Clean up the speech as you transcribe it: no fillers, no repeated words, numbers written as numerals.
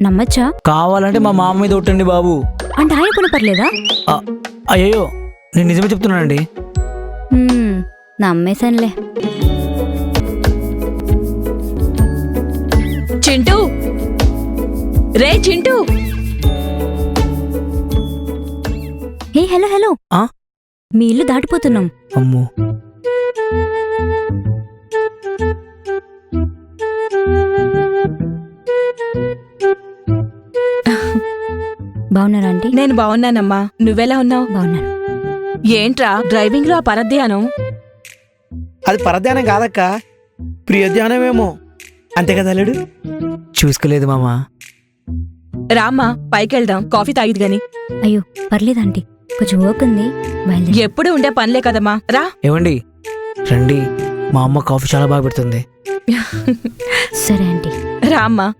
నమ్మచ్చా? కావాలంటే మా మామ మీద ఒట్టండి బాబు. అంటే ఆయన కూడా పర్లేదా? అయ్యో నేను నిజమే చెప్తున్నానండి. నమ్మేశానులే. చింటూ, రే చింటూ. హే హలో హలో, ఆ? మీ ఇల్లు దాటిపోతున్నాం. అమ్మో, బాగున్నారా ఆంటీ? నేను బాగున్నానమ్మా, నువ్వెలా ఉన్నావు? బాగున్నాను. ఏంట్రా డ్రైవింగ్ లో ఆ పరధ్యానం? అది పరధ్యానం కాదక్క, ప్రియధ్యానమేమో. అంతే కదా లేడు? చూసుకోలేదు మామా. రామ్మా పైకెళ్దాం, కాఫీ తాగిది గాని. అయ్యో పర్లేదు ఆంటీ, కొంచెం వర్క్ ఉంది, బయలుదేరి. ఎప్పుడు ఉండే పనిలే కదమ్మా, రా. ఏమండి రండి, మా అమ్మ కాఫీ చాలా బాగా పెడుతుంది. సరే ఆంటీ. రామ్మా.